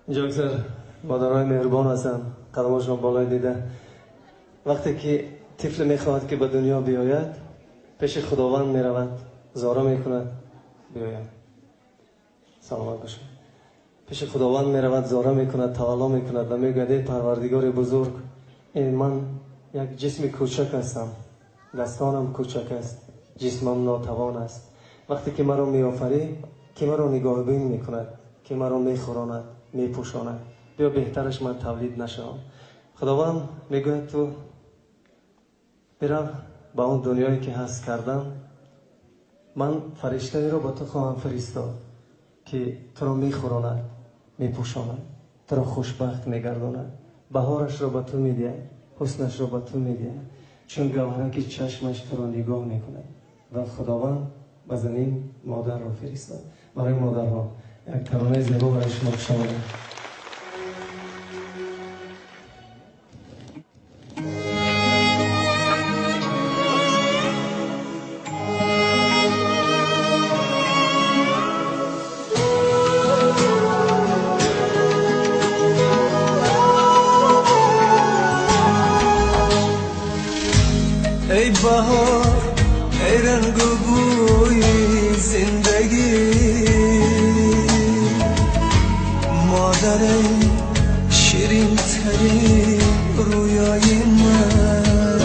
اینجا اکثر مادرای مهربان هستن، قدماشون بالای دیده. وقتی که طفل میخواهد که به دنیا بیاید، پیش خداوند میرود، زارا میکند بیاید. سلامت باشید. پیش خداوند میرود، زارا میکند، توالا میکند و میگوید ای پروردگار بزرگ، این من یک جسم کوچک هستم، دستانم کوچک است، جسمم ناتوان است. وقتی که مرا میآفری، که مرا نگاه بین میکند، که مرا میخوراند، میپوشاند، بیا بهترش من تولید نشوم. خداوند میگوید تو برو با اون دنیایی که هست کردم، من فرشته رو با تو خواهم فرستاد که تو رو میخوراند، میپوشاند، تو رو خوشبخت میگرداند، بهارش رو با تو میدهد، حسنش رو با تو میدهد، چون گوهره که چشمش تو رو نگاه میکند. و خداوند بزنین مادر رو فرستاد. برای مادرها یک ترانه زیبا برای شما شامل. ای بهار، ای رنگ و بوی زندگی، مادر شیرین ترین رویای من،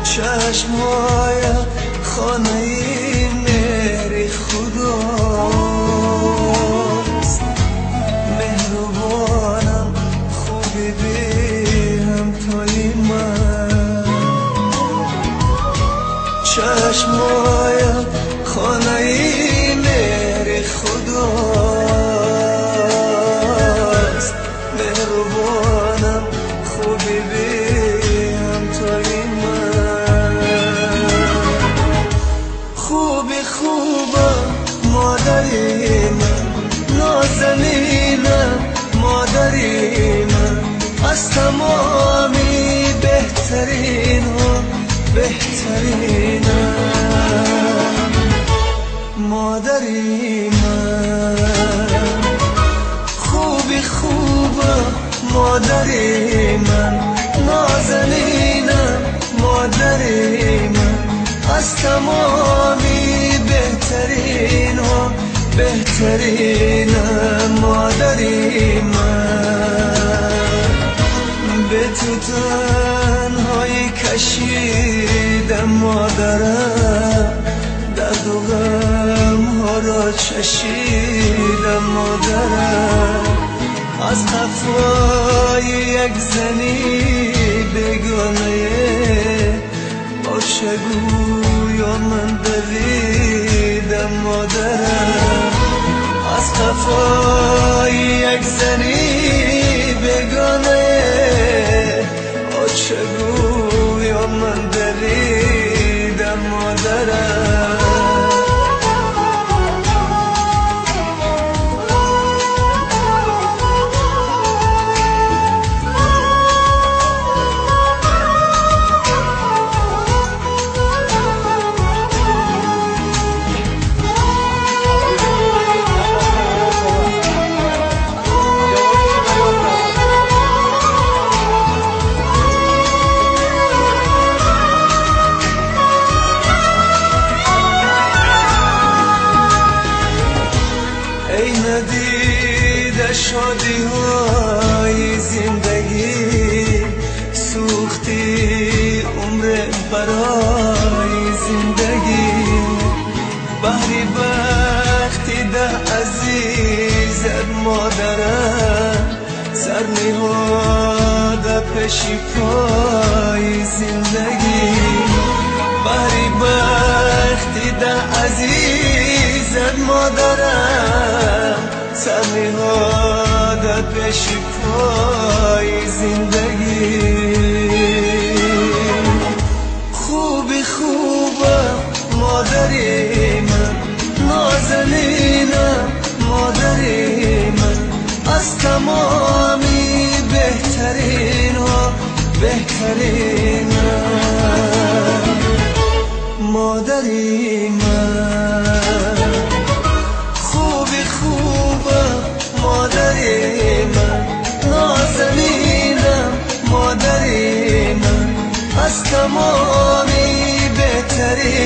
چشمهای خانه مهر خداست، مهربانم خوبی بی همتای من، چشمهای خانه مهر خداست، مهربانم خوبی بی همتای من، خوبی خوبم مادری من، نازنینم مادری من، از تمامی بهترین ها بهترینم مادری من، خوبی خوبم مادری من، نازنینم مادری من، از تمامی بهترین ها بهترینم مادری من، به تو تنهایی کشیدم مادرم، درد و غم ها را چشیدم مادرم، از خفای یک زنی بگانه با چگویا من دویدم مادرم، از خفای یک زنی بگانه با چگویا من دویدم مادرم. ای ندیده شادی های زندگی، سوختی عمر برای زندگی، بحری وقتی ده عزیزت مادرم، سر نهاده پیشی پای زندگی، بحری وقتی ده عزیزت مادرم، سر نهاده پیشی پای زندگی، خوبی خوبم مادری من، نازنینم مادری من، از تمامی بهترین ها بهترینم مادری من، خوبی خوبم از تمامی بهترین